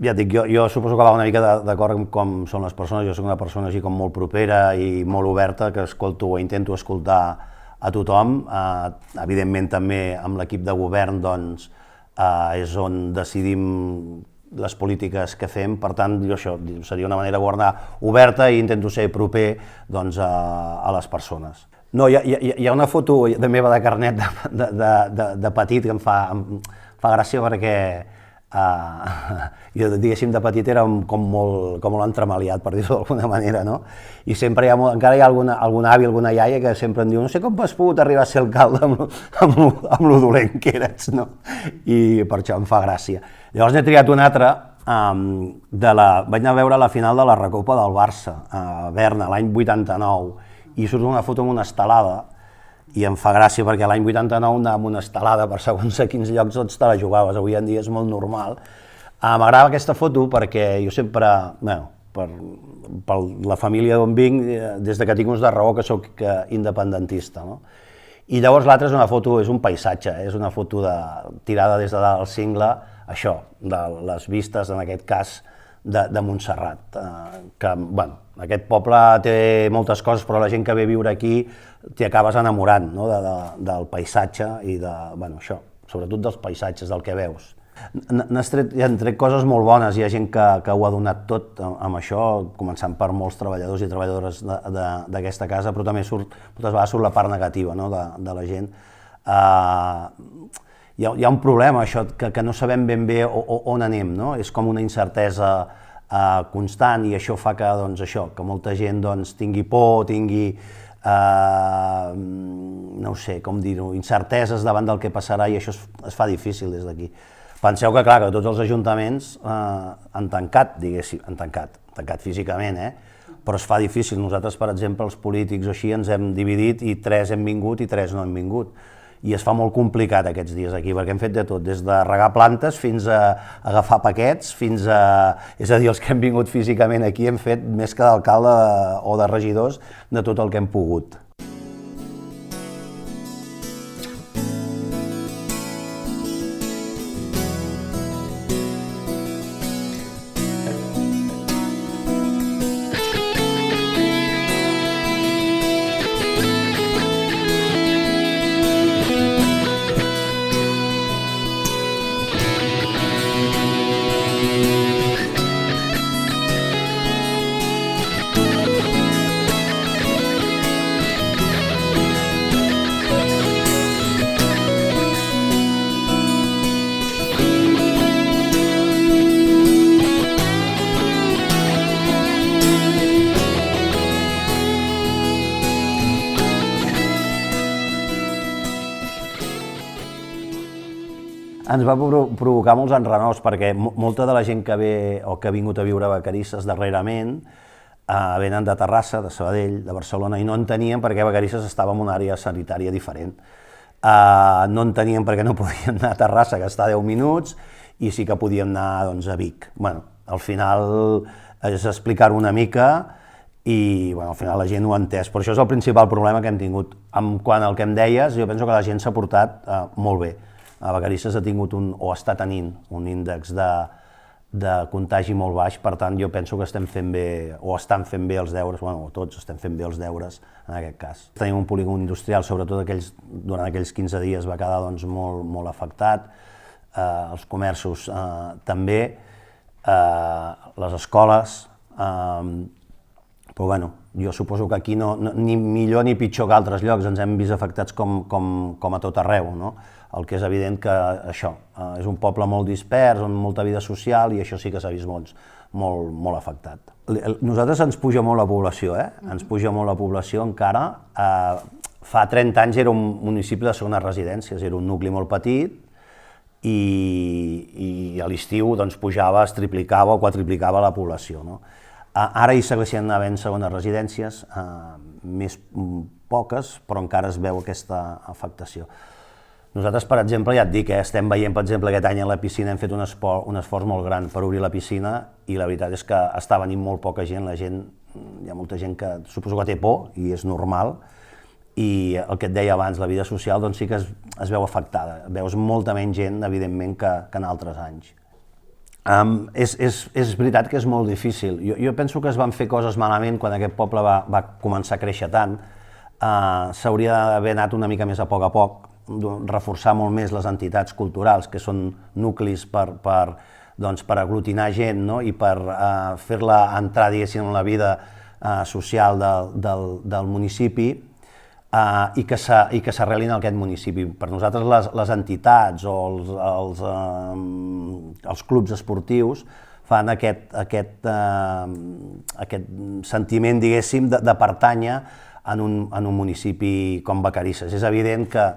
Ja et dic, jo suposo que va una mica d'acord amb com són les persones. Jo soc una persona així com molt propera i molt oberta, que escolto o intento escoltar a tothom. Evidentment també amb l'equip de govern doncs, és on decidim les polítiques que fem, per tant jo això seria una manera de governar oberta i intento ser proper doncs, a les persones. No, hi ha una foto de meva de carnet de petit que em fa gràcia perquè jo, diguéssim, de petit era com molt entremaliat, per dir-ho d'alguna manera, no? I sempre encara hi ha algun avi, alguna iaia que sempre em diu no sé com has pogut arribar a ser alcalde amb lo dolent que eres, no? I per això em fa gràcia. Llavors n'he triat un altre, vaig anar a veure la final de la Recopa del Barça, a Berna, l'any 89, i surt una foto amb una estelada, i em fa gràcia perquè l'any 89 anar amb una estelada per segons a quins llocs doncs te la jugaves, avui en dia és molt normal. M'agrada aquesta foto perquè jo sempre, per la família d'on vinc, des que tinc uns de raó que sóc independentista, no? I llavors l'altra és una foto, és un paisatge, és una foto tirada des de dalt al cingle, això, de les vistes, en aquest cas, de Montserrat, que, bueno, aquest poble té moltes coses, però la gent que ve a viure aquí t'hi acabes enamorant, no? Del paisatge i de, bueno, això, sobretot dels paisatges, del que veus. Han tret coses molt bones, hi ha gent que ho ha donat tot amb això, començant per molts treballadors i treballadores d'aquesta casa, però també moltes vegades surt la part negativa, no? De la gent. Hi ha un problema, això, que no sabem ben bé on anem, no? És com una incertesa constant i això fa que, doncs, que molta gent tingui por, tingui, no sé com dir-ho, incerteses davant del que passarà i això es fa difícil des d'aquí. Penseu que, clar, que tots els ajuntaments han tancat, diguéssim, han tancat físicament, però es fa difícil. Nosaltres, per exemple, els polítics o així ens hem dividit i 3 hem vingut i 3 no hem vingut. I es fa molt complicat aquests dies aquí, perquè hem fet de tot, des de regar plantes fins a agafar paquets, fins a... És a dir, els que hem vingut físicament aquí hem fet més que d'alcalde o de regidors de tot el que hem pogut. Ens va provocar molts enrenou perquè molta de la gent que ve o que ha vingut a viure a Vacarisses darrerament venen de Terrassa, de Sabadell, de Barcelona i no entenien perquè Vacarisses estava en una àrea sanitària diferent. No entenien perquè no podien anar a Terrassa, que està a 10 minuts, i sí que podíem anar a Vic. Al final és explicar-ho una mica i al final la gent ho ha entès, però això és el principal problema que hem tingut. Quant al que em deies, jo penso que la gent s'ha portat molt bé. A Vacarisses ha tingut o està tenint un índex de contagi molt baix, per tant jo penso que estem fent bé, o estan fent bé els deures, o tots estem fent bé els deures en aquest cas. Tenim un polígon industrial, sobretot durant aquells 15 dies va quedar molt afectat, els comerços també, les escoles, però jo suposo que aquí ni millor ni pitjor que altres llocs ens hem vist afectats com a tot arreu, no? El que és evident que això és un poble molt dispers, amb molta vida social i això sí que s'ha vist molt afectat. Nosaltres ens puja molt la població, ens puja molt la població encara. Fa 30 anys era un municipi de segones residències, era un nucli molt petit i a l'estiu pujava, es triplicava o quadriplicava la població. Ara hi segueixen havent segones residències, més poques, però encara es veu aquesta afectació. Nosaltres, per exemple, ja et dic, estem veient, per exemple, aquest any a la piscina hem fet un esforç molt gran per obrir la piscina i la veritat és que està venint molt poca gent, hi ha molta gent que suposo que té por i és normal i el que et deia abans, la vida social sí que es veu afectada, veus molta menys gent, evidentment, que en altres anys. És veritat que és molt difícil. Jo penso que es van fer coses malament quan aquest poble va començar a créixer tant. S'hauria d'haver anat una mica més a poc, reforçar molt més les entitats culturals, que són nuclis per aglutinar gent, no? I per fer-la entrar, diguéssim, en la vida social del municipi, i que s'arrelin en aquest municipi. Per nosaltres les entitats o els clubs esportius fan aquest sentiment, diguéssim, de pertànyer en un municipi com Vacarisses. És evident que,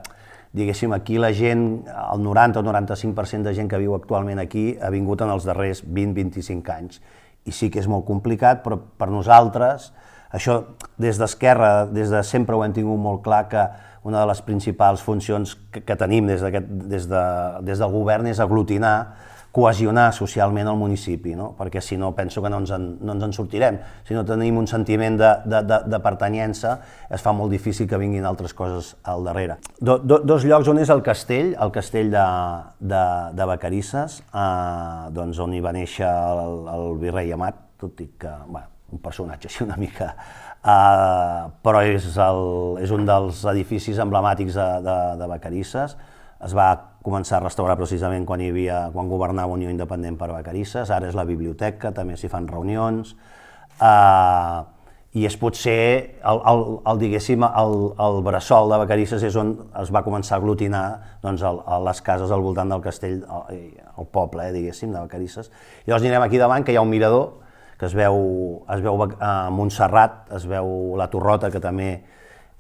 diguéssim, aquí la gent, el 90 o 95% de gent que viu actualment aquí ha vingut en els darrers 20-25 anys. I sí que és molt complicat, però per nosaltres, això des d'Esquerra, des de sempre ho hem tingut molt clar, que una de les principals funcions que tenim des del govern és aglutinar, cohesionar socialment el municipi, no? Perquè si no penso que no ens en sortirem. Si no tenim un sentiment de pertanyença, es fa molt difícil que vinguin altres coses al darrere. Dos llocs on és el castell de Vacarisses, on hi va néixer el virrei Amat, tot i que, un personatge així una mica, però és un dels edificis emblemàtics de Vacarisses. Es va començar a restaurar precisament quan governava Unió Independent per Vacarisses, ara és la biblioteca, també s'hi fan reunions, i és potser, diguéssim, el bressol de Vacarisses és on es va començar a aglutinar les cases al voltant del castell, el poble, diguéssim, de Vacarisses. Llavors anirem aquí davant, que hi ha un mirador, que es veu a Montserrat, es veu la Torrota, que també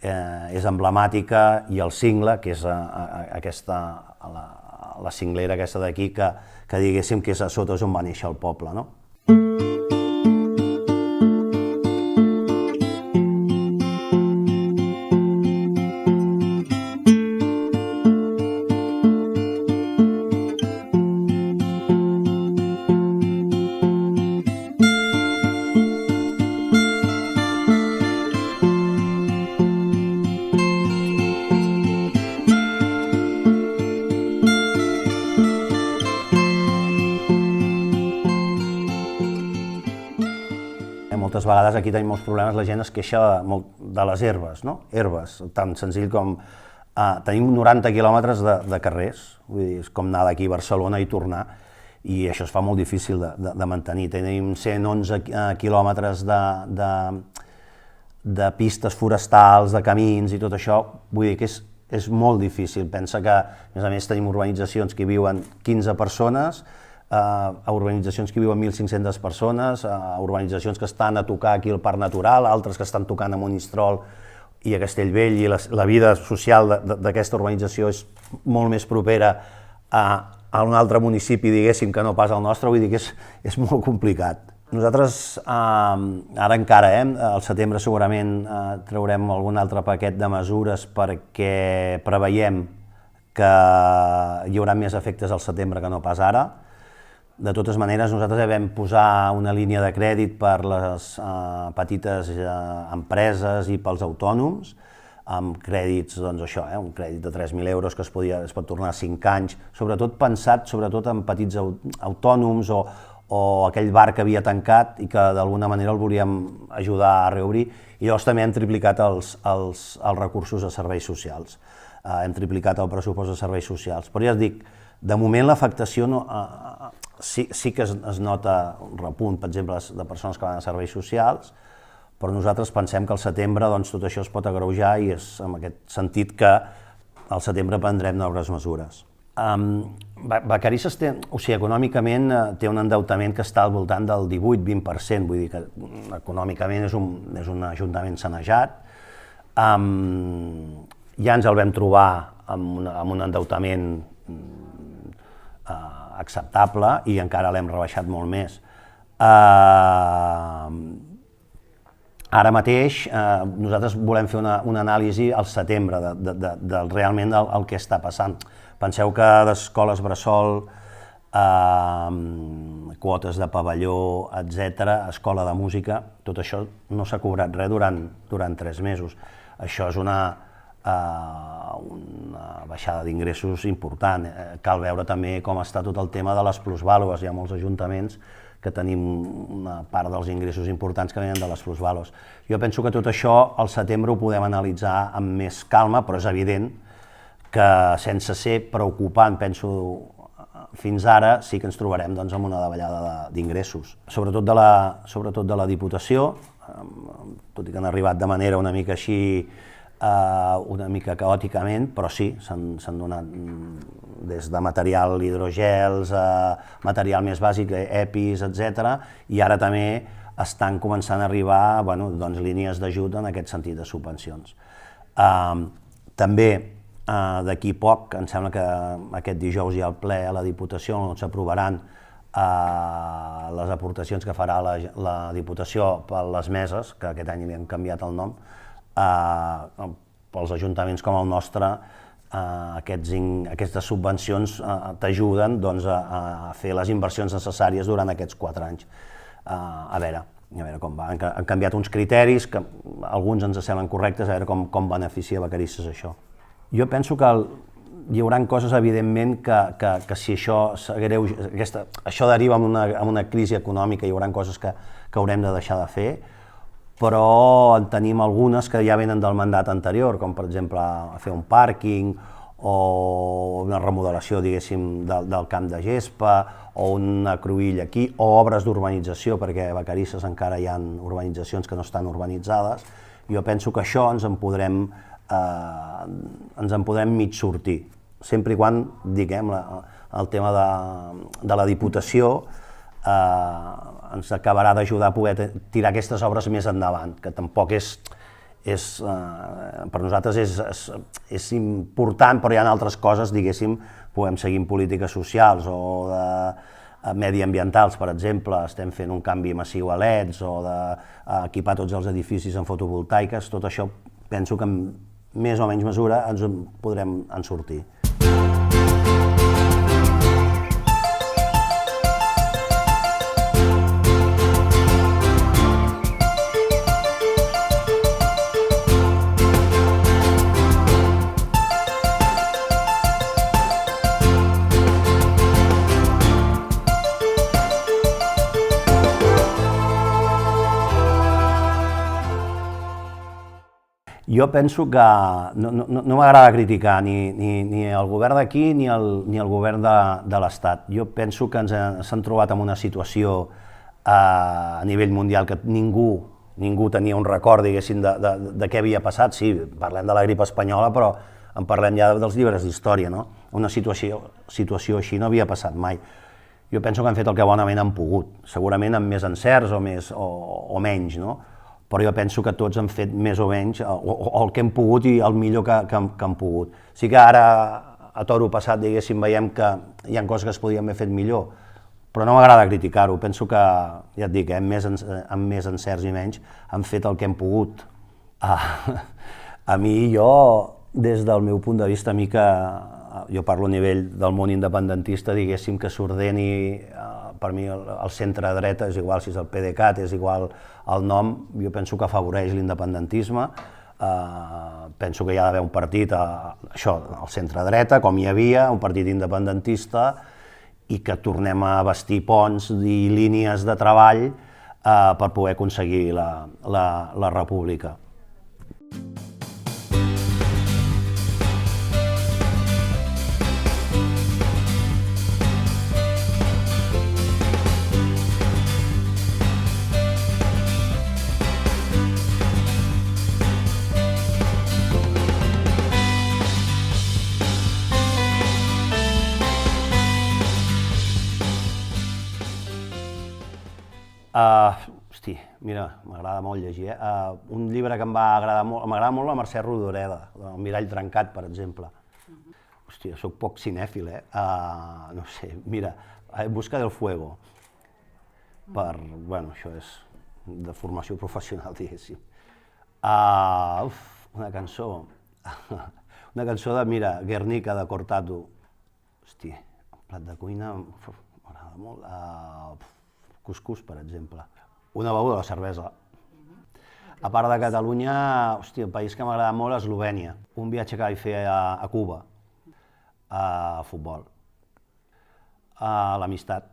és emblemàtica, i el cingle, que és la cinglera aquesta d'aquí, que diguéssim que és a sota on va néixer el poble, no? Moltes vegades aquí tenim molts problemes, la gent es queixa de les herbes, no? Herbes, tan senzill com tenim 90 quilòmetres de carrers, vull dir, és com anar d'aquí a Barcelona i tornar, i això es fa molt difícil de mantenir. Tenim 111 quilòmetres de pistes forestals, de camins i tot això, vull dir que és molt difícil. Pensa que, a més, tenim urbanitzacions que hi viuen 15 persones, a urbanitzacions que viuen 1.500 persones, a urbanitzacions que estan a tocar aquí al Parc Natural, altres que estan tocant a Monistrol i a Castellvell, i la vida social d'aquesta urbanització és molt més propera a un altre municipi, diguéssim, que no pas al nostre, vull dir que és molt complicat. Nosaltres ara encara, al setembre segurament traurem algun altre paquet de mesures perquè preveiem que hi haurà més efectes al setembre que no pas ara. De totes maneres, nosaltres vam posar una línia de crèdit per les petites empreses i pels autònoms, amb crèdits, doncs això, un crèdit de 3.000 euros que es pot tornar a 5 anys, sobretot pensat en petits autònoms o aquell bar que havia tancat i que d'alguna manera el volíem ajudar a reobrir, i llavors també hem triplicat els recursos a serveis socials, hem triplicat el pressupost de serveis socials, però ja et dic, de moment l'afectació sí que es nota un repunt, per exemple, de persones que van a serveis socials, però nosaltres pensem que al setembre tot això es pot agreujar i és en aquest sentit que al setembre prendrem noves mesures. Vacarisses econòmicament té un endeutament que està al voltant del 18-20%, vull dir que econòmicament és un ajuntament sanejat. Ja ens el vam trobar amb un endeutament acceptable i encara l'hem rebaixat molt més. Ara mateix nosaltres volem fer una anàlisi al setembre de realment el que està passant. Penseu que d'escoles bressol, quotes de pavelló, etc., escola de música, tot això no s'ha cobrat res durant 3 mesos. Això és una baixada d'ingressos important. Cal veure també com està tot el tema de les plusvàlues. Hi ha molts ajuntaments que tenim una part dels ingressos importants que venen de les plusvàlues. Jo penso que tot això al setembre ho podem analitzar amb més calma, però és evident que sense ser preocupant, penso, fins ara sí que ens trobarem doncs, amb una davallada d'ingressos. Sobretot de la Diputació, tot i que han arribat de manera una mica així, una mica caòticament, però sí, s'han donat des de material hidrogels, material més bàsic, EPIs, etc. I ara també estan començant a arribar línies d'ajut en aquest sentit de subvencions. També d'aquí poc, em sembla que aquest dijous hi ha el ple a la Diputació on s'aprovaran les aportacions que farà la Diputació per les meses, que aquest any li han canviat el nom, pels ajuntaments com el nostre, aquestes subvencions t'ajuden a fer les inversions necessàries durant aquests 4 anys. A veure com va. Han canviat uns criteris que alguns ens semblen correctes, a veure com beneficia Vacarisses això. Jo penso que hi haurà coses, evidentment, que si això deriva en una crisi econòmica, hi haurà coses que haurem de deixar de fer, però en tenim algunes que ja venen del mandat anterior, com per exemple fer un pàrquing o una remodelació, diguéssim, del camp de gespa o una cruïlla aquí, o obres d'urbanització, perquè a Vacarisses encara hi ha urbanitzacions que no estan urbanitzades. Jo penso que això ens en podrem mig sortir, sempre i quan, diguem, el tema de la Diputació ens acabarà d'ajudar a poder tirar aquestes obres més endavant, que tampoc per nosaltres és important, però hi ha altres coses, diguéssim, podem seguir en polítiques socials o mediambientals, per exemple, estem fent un canvi massiu a LEDs o d'equipar tots els edificis amb fotovoltaiques, tot això penso que en més o menys mesura ens en podrem en sortir. Jo penso que no m'agrada criticar ni el govern d'aquí ni el govern de l'Estat. Jo penso que s'han trobat en una situació a nivell mundial que ningú tenia un record, diguéssim, de què havia passat. Sí, parlem de la grip espanyola, però en parlem ja dels llibres d'història, no? Una situació així no havia passat mai. Jo penso que han fet el que bonament han pogut, segurament amb més encerts o menys, no? Però jo penso que tots han fet més o menys el que hem pogut i el millor que han pogut. Sí que ara, a toro passat, diguéssim, veiem que hi ha coses que es podien haver fet millor, però no m'agrada criticar-ho. Penso que, ja et dic, amb més encerts i menys, han fet el que hem pogut. A mi, des del meu punt de vista, jo parlo a nivell del món independentista, diguéssim que s'ordeni, per mi el centre-dreta, és igual si és el PDeCAT, és igual el nom, jo penso que afavoreix l'independentisme, penso que hi ha d'haver un partit, això, al centre-dreta, com hi havia, un partit independentista, i que tornem a bastir ponts i línies de treball per poder aconseguir la república. Hosti, mira, m'agrada molt llegir, un llibre que m'agrada molt la Mercè Rodoreda, El mirall trencat, per exemple. Hòstia, soc poc cinèfil, no sé, mira, En busca del fuego, això és de formació professional, diguéssim. Una cançó de, mira, Guernica, de Cortado. Hòstia, un plat de cuina m'agrada molt. Cuscús, per exemple. Una beguda, la cervesa. A part de Catalunya, hòstia, el país que m'agrada molt és Eslovènia. Un viatge que vaig fer a Cuba. Futbol. L'amistat.